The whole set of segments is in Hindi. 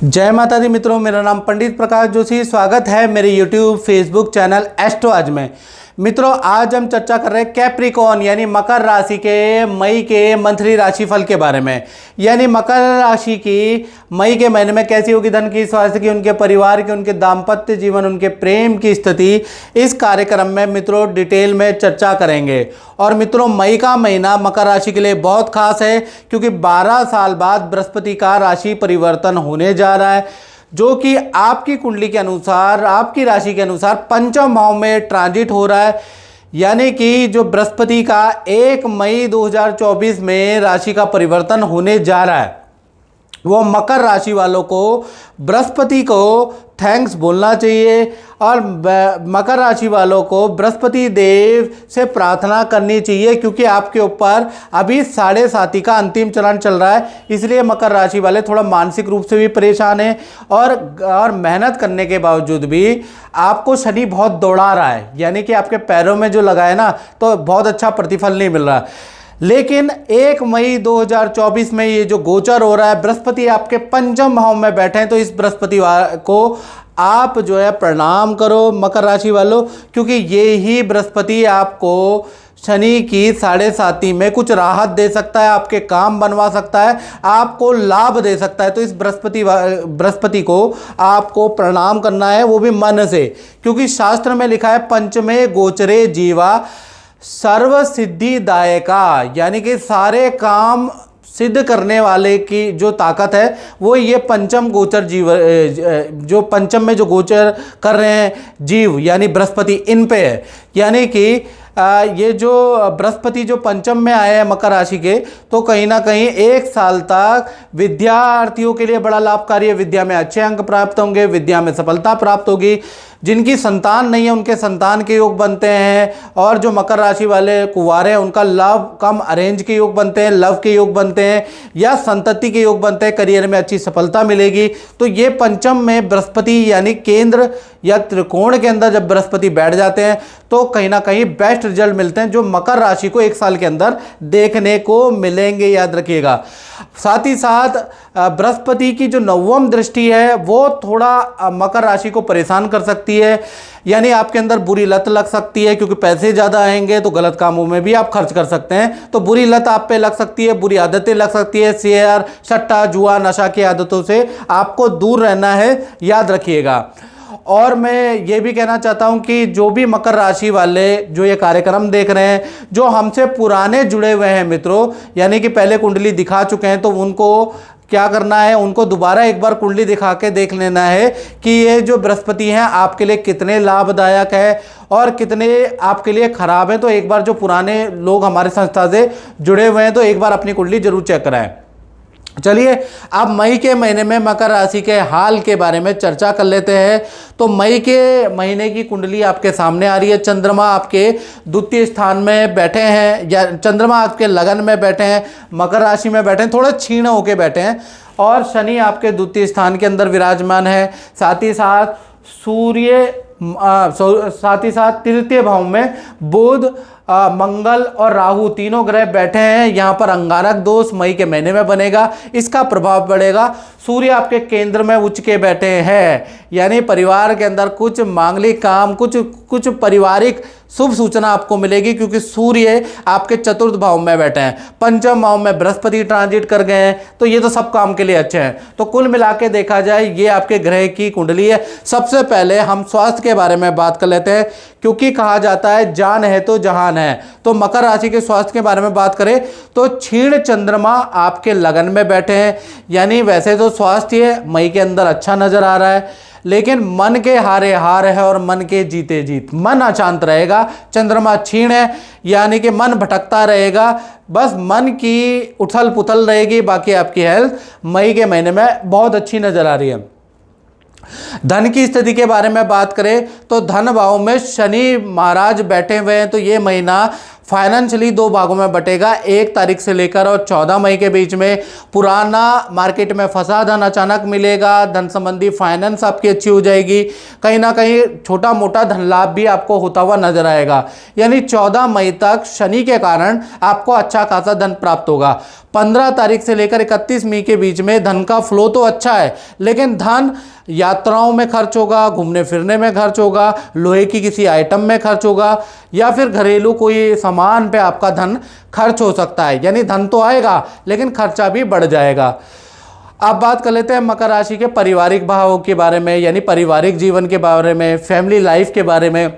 जय माता दी मित्रों, मेरा नाम पंडित प्रकाश जोशी। स्वागत है मेरे यूट्यूब फेसबुक चैनल एस्ट्रो आज में। मित्रों, आज हम चर्चा कर रहे हैं कैप्रिकॉर्न यानी मकर राशि के मई के मंथली राशिफल के बारे में। यानी मकर राशि की मई के महीने में कैसी होगी धन की, स्वास्थ्य की, उनके परिवार की, उनके दाम्पत्य जीवन, उनके प्रेम की स्थिति, इस कार्यक्रम में मित्रों डिटेल में चर्चा करेंगे। और मित्रों, मई का महीना मकर राशि के लिए बहुत खास है क्योंकि 12 साल बाद बृहस्पति का राशि परिवर्तन होने जा रहा है, जो कि आपकी कुंडली के अनुसार, आपकी राशि के अनुसार पंचम भाव में ट्रांजिट हो रहा है। यानी कि जो बृहस्पति का 1 मई 2024 में राशि का परिवर्तन होने जा रहा है, वो मकर राशि वालों को बृहस्पति को थैंक्स बोलना चाहिए और मकर राशि वालों को बृहस्पति देव से प्रार्थना करनी चाहिए क्योंकि आपके ऊपर अभी 7.5 का अंतिम चरण चल रहा है। इसलिए मकर राशि वाले थोड़ा मानसिक रूप से भी परेशान हैं और मेहनत करने के बावजूद भी आपको शनि बहुत दौड़ा रहा है, यानी कि आपके पैरों में जो लगा है ना, तो बहुत अच्छा प्रतिफल नहीं मिल रहा। लेकिन 1 मई 2024 में ये जो गोचर हो रहा है, बृहस्पति आपके पंचम भाव में बैठे हैं, तो इस बृहस्पति को आप जो है प्रणाम करो मकर राशि वालों, क्योंकि ये ही बृहस्पति आपको शनि की 7.5 में कुछ राहत दे सकता है, आपके काम बनवा सकता है, आपको लाभ दे सकता है। तो इस बृहस्पति को आपको प्रणाम करना है, वो भी मन से, क्योंकि शास्त्र में लिखा है पंचमे गोचरे जीवा सर्व सिद्धिदायका, यानी कि सारे काम सिद्ध करने वाले की जो ताकत है वो ये पंचम गोचर जीव, जो पंचम में जो गोचर कर रहे हैं जीव यानी बृहस्पति, इन पे है। यानी कि ये जो बृहस्पति जो पंचम में आए हैं मकर राशि के, तो कहीं ना कहीं 1 साल तक विद्यार्थियों के लिए बड़ा लाभकारी है। विद्या में अच्छे अंक प्राप्त होंगे, विद्या में सफलता प्राप्त होगी। जिनकी संतान नहीं है उनके संतान के योग बनते हैं, और जो मकर राशि वाले कुंवारे हैं उनका लव कम अरेंज के योग बनते हैं, लव के योग बनते हैं या संतति के योग बनते हैं, करियर में अच्छी सफलता मिलेगी। तो ये पंचम में बृहस्पति यानी केंद्र या त्रिकोण के अंदर जब बृहस्पति बैठ जाते हैं तो कहीं ना कहीं बेस्ट रिजल्ट मिलते हैं, जो मकर राशि को 1 साल के अंदर देखने को मिलेंगे, याद रखिएगा। साथ ही साथ बृहस्पति की जो 9वीं दृष्टि है वो थोड़ा मकर राशि को परेशान कर सकती है, यानी आपके अंदर बुरी लत लग सकती है, क्योंकि पैसे ज़्यादा आएंगे तो गलत कामों में भी आप खर्च कर सकते हैं। तो बुरी लत आप पे लग सकती है, बुरी आदतें लग सकती है, शेयर, सट्टा, जुआ, नशा की आदतों से आपको दूर रहना है, याद रखिएगा। और मैं ये भी कहना चाहता हूं कि जो भी मकर राशि वाले जो ये कार्यक्रम देख रहे हैं, जो हमसे पुराने जुड़े हुए हैं मित्रों, यानी कि पहले कुंडली दिखा चुके हैं, तो उनको क्या करना है, उनको दोबारा एक बार कुंडली दिखा के देख लेना है कि ये जो बृहस्पति हैं आपके लिए कितने लाभदायक है और कितने आपके लिए खराब है। तो एक बार जो पुराने लोग हमारे संस्था से जुड़े हुए हैं तो एक बार अपनी कुंडली जरूर चेक कराएं। चलिए अब मई के महीने में मकर राशि के हाल के बारे में चर्चा कर लेते हैं। तो मई के महीने की कुंडली आपके सामने आ रही है। चंद्रमा आपके द्वितीय स्थान में बैठे हैं, या चंद्रमा आपके लगन में बैठे हैं, मकर राशि में बैठे हैं, थोड़ा क्षीण होके बैठे हैं, और शनि आपके द्वितीय स्थान के अंदर विराजमान है। साथ ही साथ सूर्य, साथ ही साथ तृतीय भाव में बुध, मंगल और राहु तीनों ग्रह बैठे हैं। यहाँ पर अंगारक दोष मई के महीने में बनेगा, इसका प्रभाव पड़ेगा। सूर्य आपके केंद्र में उच्च के बैठे हैं, यानी परिवार के अंदर कुछ मांगलिक काम, कुछ पारिवारिक शुभ सूचना आपको मिलेगी, क्योंकि सूर्य आपके चतुर्थ भाव में बैठे हैं। पंचम भाव में बृहस्पति ट्रांजिट कर गए हैं, तो ये तो सब काम के लिए अच्छे हैं। तो कुल मिला के देखा जाए ये आपके ग्रह की कुंडली है। सबसे पहले हम स्वास्थ्य के बारे में बात कर लेते हैं, क्योंकि कहा जाता है जान है तो जहान है। तो मकर राशि के स्वास्थ्य के बारे में बात करें तो क्षीण चंद्रमा आपके लगन में बैठे हैं, यानी वैसे तो स्वास्थ्य मई के अंदर अच्छा नजर आ रहा है, लेकिन मन के हारे हार है और मन के जीते जीत। मन अशांत रहेगा, चंद्रमा क्षीण है, यानी कि मन भटकता रहेगा, बस मन की उथल पुथल रहेगी। बाकी आपकी हेल्थ मई के महीने में बहुत अच्छी नजर आ रही है। धन की स्थिति के बारे में बात करें तो धन भाव में शनि महाराज बैठे हुए हैं, तो ये महीना फाइनेंशियली 2 भागों में बटेगा। 1 तारीख से लेकर और 14 मई के बीच में पुराना मार्केट में फंसा धन अचानक मिलेगा, धन संबंधी फाइनेंस आपकी अच्छी हो जाएगी, कहीं ना कहीं छोटा मोटा धन लाभ भी आपको होता हुआ नजर आएगा। यानी 14 मई तक शनि के कारण आपको अच्छा खासा धन प्राप्त होगा। 15 तारीख से लेकर 31 मई के बीच में धन का फ्लो तो अच्छा है, लेकिन धन यात्राओं में खर्च होगा, घूमने फिरने में खर्च होगा, लोहे की किसी आइटम में खर्च होगा, या फिर घरेलू कोई सामान पे आपका धन खर्च हो सकता है। यानी धन तो आएगा लेकिन खर्चा भी बढ़ जाएगा। अब बात कर लेते हैं मकर राशि के पारिवारिक भावों के बारे में, यानी पारिवारिक जीवन के बारे में, फैमिली लाइफ के बारे में।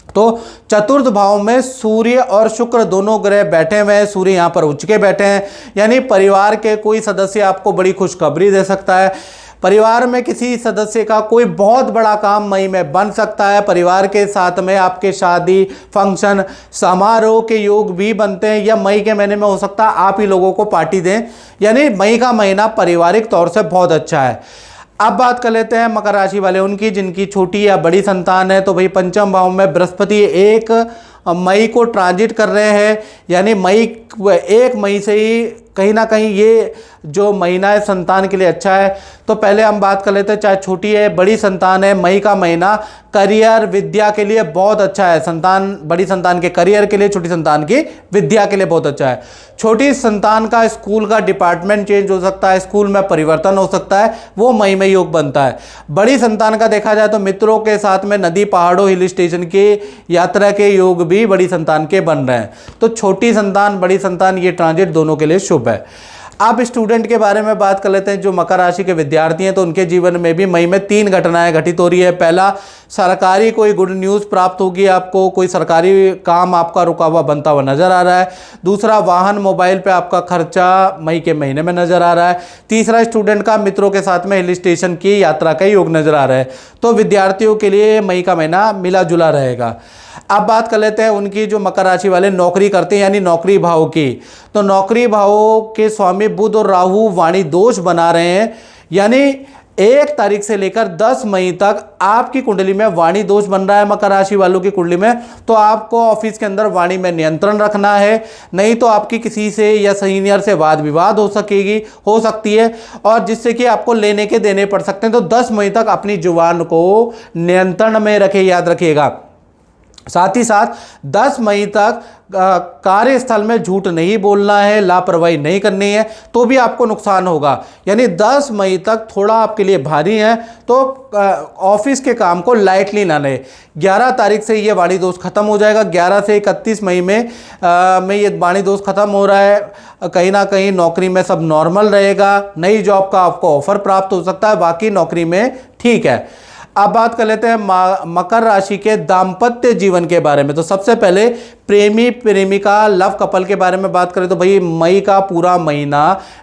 तो चतुर्थ भाव में सूर्य और शुक्र दोनों ग्रह बैठे हुए हैं। सूर्य यहाँ पर उच्च के बैठे हैं, यानी परिवार के कोई सदस्य आपको बड़ी खुशखबरी दे सकता है। परिवार में किसी सदस्य का कोई बहुत बड़ा काम मई में बन सकता है। परिवार के साथ में आपके शादी, फंक्शन, समारोह के योग भी बनते हैं, या मई के महीने में हो सकता है आप ही लोगों को पार्टी दें। यानी मई का महीना पारिवारिक तौर से बहुत अच्छा है। अब बात कर लेते हैं मकर राशि वाले उनकी जिनकी छोटी या बड़ी संतान है। तो भाई पंचम भाव में बृहस्पति 1 मई को ट्रांजिट कर रहे हैं, यानी 1 मई से ही कहीं ना कहीं ये जो महीना है संतान के लिए अच्छा है। तो पहले हम बात कर लेते हैं, चाहे छोटी है बड़ी संतान है, मई का महीना करियर विद्या के लिए बहुत अच्छा है। संतान, बड़ी संतान के करियर के लिए, छोटी संतान की विद्या के लिए बहुत अच्छा है। छोटी संतान का स्कूल का डिपार्टमेंट चेंज हो सकता है, स्कूल में परिवर्तन हो सकता है, वो मई में योग बनता है। बड़ी संतान का देखा जाए तो मित्रों के साथ में नदी, पहाड़ों, हिल स्टेशन की यात्रा के योग भी बड़ी संतान के बन रहे हैं। तो छोटी संतान, बड़ी संतान, ये ट्रांजिट दोनों के लिए शुभ है। अब स्टूडेंट के बारे में बात कर लेते हैं। जो मकर राशि के विद्यार्थी हैं तो उनके जीवन में भी मई में 3 घटनाएं घटित हो रही है। पहला, सरकारी कोई गुड न्यूज़ प्राप्त होगी आपको, कोई सरकारी काम आपका रुका हुआ बनता हुआ नजर आ रहा है। दूसरा, वाहन, मोबाइल पे आपका खर्चा मई के महीने में नजर आ रहा है। तीसरा, स्टूडेंट का मित्रों के साथ में हिल स्टेशन की यात्रा का योग नजर आ रहा है। तो विद्यार्थियों के लिए मई का महीना मिला जुला रहेगा। अब बात कर लेते हैं उनकी जो मकर राशि वाले नौकरी करते हैं, यानी नौकरी भाव की। तो नौकरी भाव के स्वामी बुध और राहु वाणी दोष बना रहे हैं, यानी 1 तारीख से लेकर 10 मई तक आपकी कुंडली में वाणी दोष बन रहा है। मकर राशि वालों की कुंडली में तो आपको ऑफिस के अंदर वाणी में नियंत्रण रखना है, नहीं तो आपकी किसी से या सीनियर से वाद विवाद हो सकती है, और जिससे कि आपको लेने के देने पड़ सकते हैं। तो 10 मई तक अपनी जुबान को नियंत्रण में रखें, याद रखिएगा। साथ ही साथ 10 मई तक कार्यस्थल में झूठ नहीं बोलना है, लापरवाही नहीं करनी है, तो भी आपको नुकसान होगा। यानी 10 मई तक थोड़ा आपके लिए भारी है, तो ऑफिस के काम को लाइटली ना लें। 11 तारीख से ये वाणी दोष खत्म हो जाएगा। 11 से 31 मई में ये वाणी दोष खत्म हो रहा है। कहीं ना कहीं नौकरी में सब नॉर्मल रहेगा। नई जॉब का आपको ऑफर प्राप्त हो सकता है, बाकी नौकरी में ठीक है। अब बात कर लेते हैं मकर राशि के दाम्पत्य जीवन के बारे में। तो सबसे पहले प्रेमी प्रेमिका, लव कपल के बारे में बात करें तो भाई मई का पूरा महीना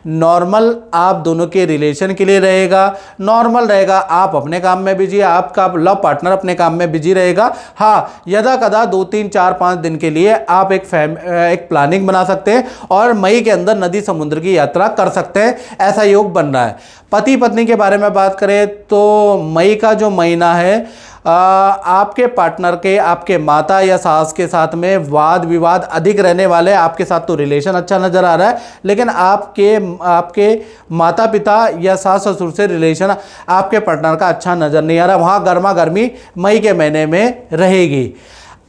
नॉर्मल आप दोनों के रिलेशन के लिए रहेगा, नॉर्मल रहेगा। आप अपने काम में बिजी, आपका लव पार्टनर अपने काम में बिजी रहेगा। हाँ, यदा कदा 2, 3, 4, 5 दिन के लिए आप एक प्लानिंग बना सकते हैं और मई के अंदर नदी समुद्र की यात्रा कर सकते हैं, ऐसा योग बन रहा है। पति पत्नी के बारे में बात करें तो मई का जो महीना है आपके पार्टनर के, आपके माता या सास के साथ में वाद विवाद अधिक रहने वाले। आपके साथ तो रिलेशन अच्छा नज़र आ रहा है, लेकिन आपके माता पिता या सास ससुर से रिलेशन आपके पार्टनर का अच्छा नज़र नहीं आ रहा। वहाँ गर्मा गर्मी मई के महीने में रहेगी।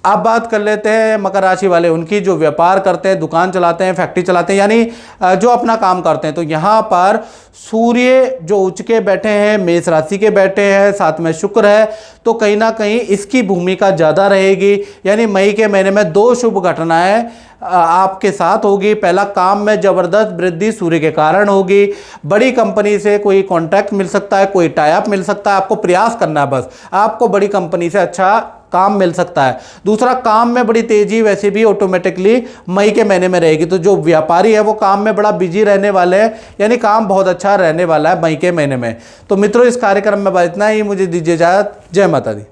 अब बात कर लेते हैं मकर राशि वाले उनकी जो व्यापार करते हैं, दुकान चलाते हैं, फैक्ट्री चलाते हैं, यानी जो अपना काम करते हैं। तो यहाँ पर सूर्य जो उच्च के बैठे हैं, मेष राशि के बैठे हैं, साथ में शुक्र है, तो कहीं ना कहीं इसकी भूमिका ज़्यादा रहेगी। यानी मई के महीने में 2 शुभ घटनाएं आपके साथ होगी। पहला, काम में ज़बरदस्त वृद्धि सूर्य के कारण होगी। बड़ी कंपनी से कोई कॉन्ट्रैक्ट मिल सकता है, कोई टाई अप मिल सकता है। आपको प्रयास करना है, बस आपको बड़ी कंपनी से अच्छा काम मिल सकता है। दूसरा, काम में बड़ी तेजी वैसे भी ऑटोमेटिकली मई के महीने में रहेगी। तो जो व्यापारी है वो काम में बड़ा बिजी रहने वाले हैं, यानी काम बहुत अच्छा रहने वाला है मई के महीने में। तो मित्रों, इस कार्यक्रम में बस इतना ही। मुझे दीजिए इजाजत। जय माता दी।